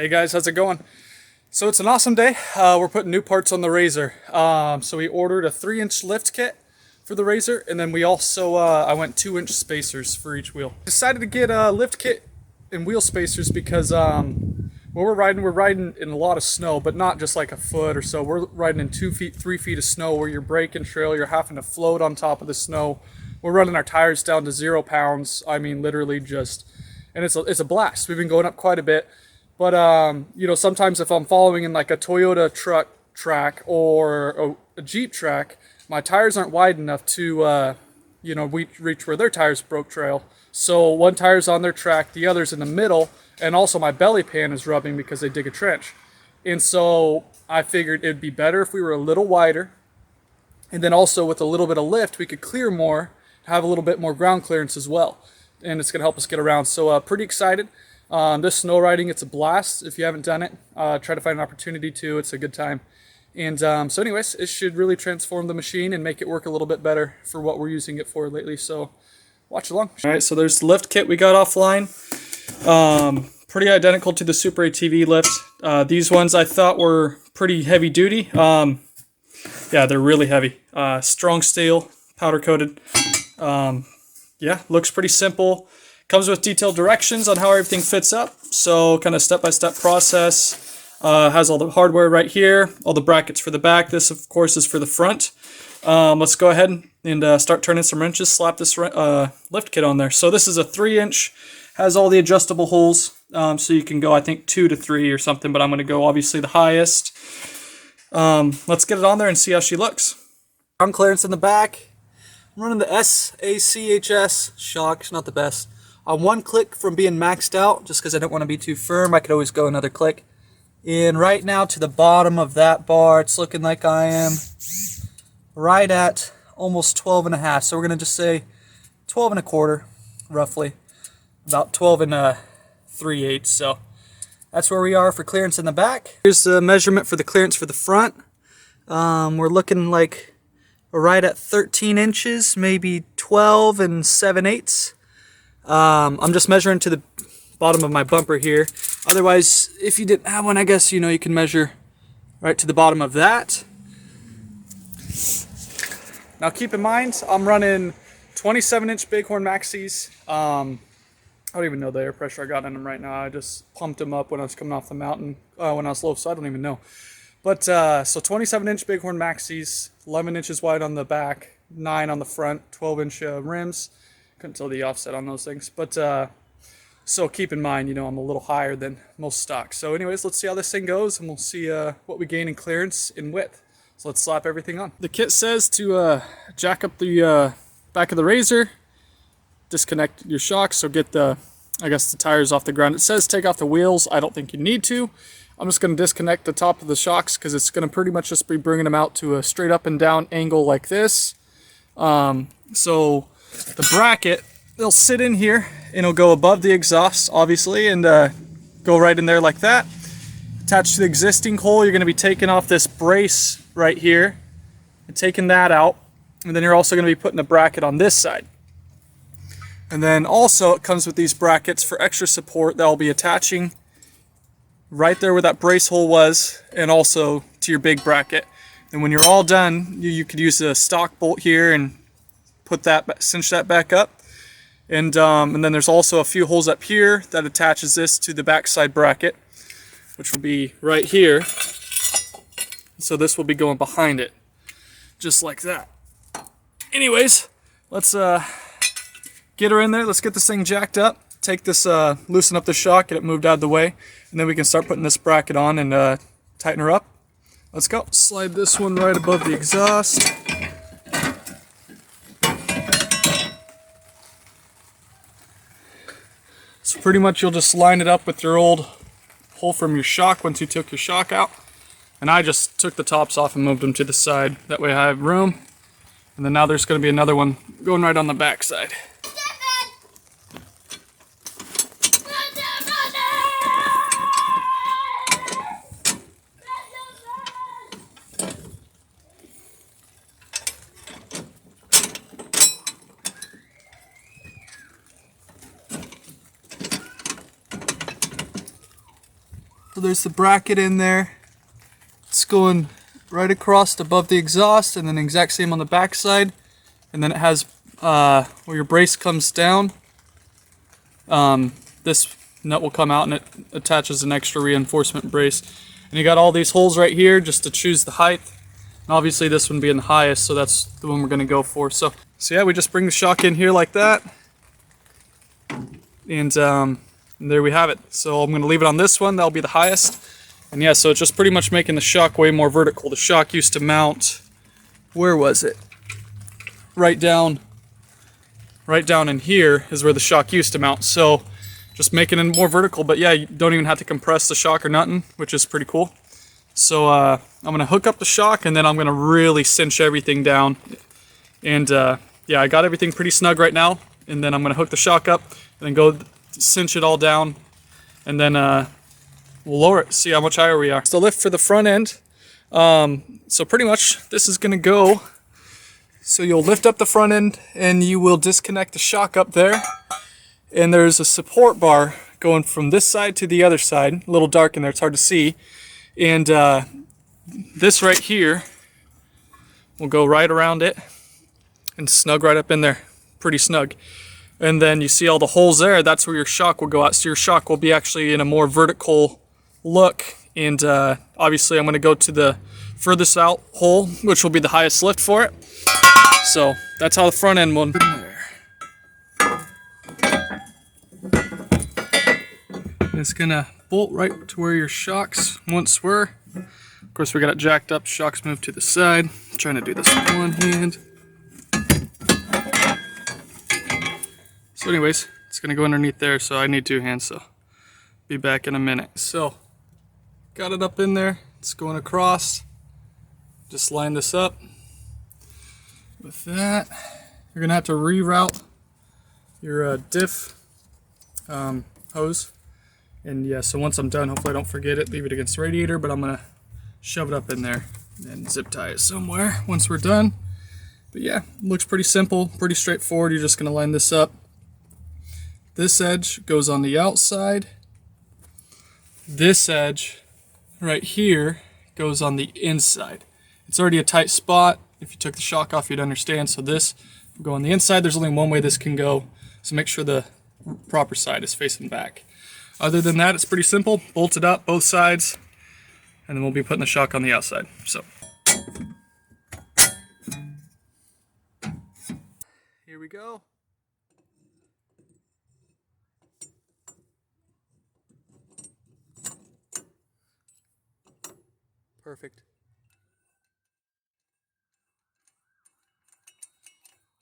Hey guys, how's it going? So it's an awesome day. We're putting new parts on the Razor. So we ordered a 3-inch lift kit for the Razor, and then we also, I went 2-inch spacers for each wheel. Decided to get a lift kit and wheel spacers because when we're riding in a lot of snow, but not just like a foot or so. We're riding in 2 feet, 3 feet of snow where you're braking trail, you're having to float on top of the snow. We're running our tires down to 0 pounds. I mean, literally just, and it's a blast. We've been going up quite a bit. But, you know, sometimes if I'm following in like a Toyota truck track or a Jeep track, my tires aren't wide enough to, you know, reach where their tires broke trail. So one tire's on their track, the other's in the middle, and also my belly pan is rubbing because they dig a trench. And so I figured it'd be better if we were a little wider, and then also with a little bit of lift, we could clear more, have a little bit more ground clearance as well. And it's going to help us get around. So pretty excited. This snow riding, it's a blast. If you haven't done it, try to find an opportunity to. It's a good time. And so anyways, it should really transform the machine and make it work a little bit better for what we're using it for lately. So watch along. All right, so there's the lift kit we got offline. Pretty identical to the Super ATV lift. These ones I thought were pretty heavy duty. Yeah, they're really heavy. Strong steel, powder coated. Yeah, looks pretty simple. Comes with detailed directions on how everything fits up. So kind of step-by-step process. Has all the hardware right here, all the brackets for the back. This, of course, is for the front. Let's go ahead and start turning some wrenches, slap this lift kit on there. So this is a 3-inch, has all the adjustable holes. So you can go, I think, 2 to 3 or something, but I'm going to go, obviously, the highest. Let's get it on there and see how she looks. Ground clearance in the back. I'm running the SACHS shocks, not the best. On 1 click from being maxed out, just because I don't want to be too firm, I could always go another click. And right now to the bottom of that bar, it's looking like I am right at almost 12 and a half. So we're going to just say 12 and a quarter, roughly. About 12 and 3/8. So that's where we are for clearance in the back. Here's the measurement for the clearance for the front. We're looking like right at 13 inches, maybe 12 and 7/8. I'm just measuring to the bottom of my bumper here. Otherwise, if you didn't have one, I guess, you know, you can measure right to the bottom of that. Now keep in mind, I'm running 27-inch Bighorn Maxis. I don't even know the air pressure I got in them right now. I just pumped them up when I was coming off the mountain, when I was low, so I don't even know. But, so 27-inch Bighorn Maxis, 11 inches wide on the back, 9 on the front, 12-inch rims. Couldn't tell the offset on those things, but so keep in mind, you know, I'm a little higher than most stock. So anyways, let's see how this thing goes, and we'll see what we gain in clearance and width. So let's slap everything on. The kit says to jack up the back of the Razor, disconnect your shocks, so get the, I guess, the tires off the ground. It says take off the wheels. I don't think you need to. I'm just going to disconnect the top of the shocks because it's going to pretty much just be bringing them out to a straight up and down angle like this. So the bracket, they'll sit in here and it'll go above the exhaust, obviously, and go right in there like that. Attached to the existing hole, you're going to be taking off this brace right here and taking that out. And then you're also going to be putting a bracket on this side. And then also it comes with these brackets for extra support that I'll be attaching right there where that brace hole was, and also to your big bracket. And when you're all done, you could use a stock bolt here and put that, cinch that back up. And then there's also a few holes up here that attaches this to the backside bracket, which will be right here. So this will be going behind it, just like that. Anyways, let's get her in there. Let's get this thing jacked up. Take this, loosen up the shock, get it moved out of the way, and then we can start putting this bracket on and tighten her up. Let's go. Slide this one right above the exhaust. So pretty much you'll just line it up with your old hole from your shock once you took your shock out. And I just took the tops off and moved them to the side. That way I have room. And then now there's going to be another one going right on the back side. So there's the bracket in there. It's going right across above the exhaust, and then the exact same on the back side. And then it has where your brace comes down. This nut will come out and it attaches an extra reinforcement brace. And you got all these holes right here just to choose the height. And obviously this one being the highest, so that's the one we're going to go for. So yeah, we just bring the shock in here like that. And there we have it. So I'm going to leave it on this one. That'll be the highest. And yeah, so it's just pretty much making the shock way more vertical. The shock used to mount, where was it? Right down in here is where the shock used to mount. So just making it more vertical, but yeah, you don't even have to compress the shock or nothing, which is pretty cool. So I'm gonna hook up the shock, and then I'm gonna really cinch everything down. And yeah, I got everything pretty snug right now, and then I'm gonna hook the shock up and then go cinch it all down, and then we'll lower it, see how much higher we are. So lift for the front end. So pretty much this is gonna go. So you'll lift up the front end and you will disconnect the shock up there. And there's a support bar going from this side to the other side. A little dark in there, it's hard to see. And this right here will go right around it and snug right up in there. Pretty snug. And then you see all the holes there, that's where your shock will go out. So your shock will be actually in a more vertical look. And obviously I'm going to go to the furthest out hole, which will be the highest lift for it. So that's how the front end will be there. It's gonna bolt right to where your shocks once were. Of course, we got it jacked up, shocks moved to the side. I'm trying to do this with one hand. So anyways, it's gonna go underneath there, so I need two hands, so be back in a minute. So got it up in there, it's going across. Just line this up. With that, you're gonna have to reroute your diff hose. And yeah, so once I'm done, hopefully I don't forget it, leave it against the radiator, but I'm gonna shove it up in there and zip tie it somewhere once we're done. But yeah, looks pretty simple, pretty straightforward. You're just gonna line this up. This edge goes on the outside. This edge right here goes on the inside. It's already a tight spot. If you took the shock off, you'd understand. So this will go on the inside. There's only one way this can go, so make sure the proper side is facing back. Other than that, it's pretty simple. Bolt it up both sides, and then we'll be putting the shock on the outside. So here we go. Perfect.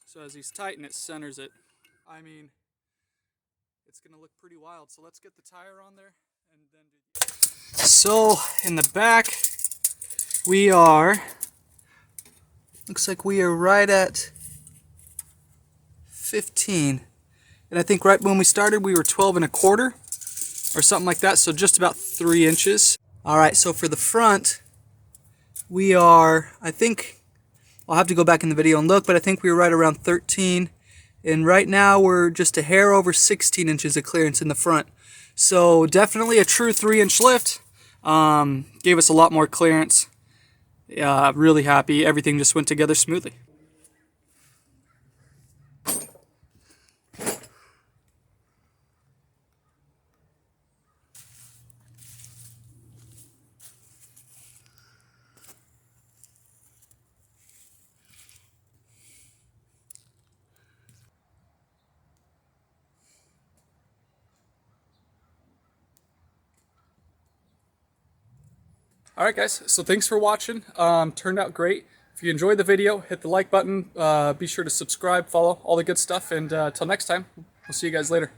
So as he's tighten, it centers it. I mean, it's gonna look pretty wild. So let's get the tire on there and then do. So in the back, we are, looks like we are right at 15. And I think right when we started, we were 12 1/4 or something like that. So just about 3 inches. All right, so for the front, we are, I think, I'll have to go back in the video and look, but I think we were right around 13. And right now we're just a hair over 16 inches of clearance in the front. So definitely a true 3-inch lift. Gave us a lot more clearance. Really happy. Everything just went together smoothly. Alright guys, so thanks for watching. Turned out great. If you enjoyed the video, hit the like button. Be sure to subscribe, follow, all the good stuff. And until next time, we'll see you guys later.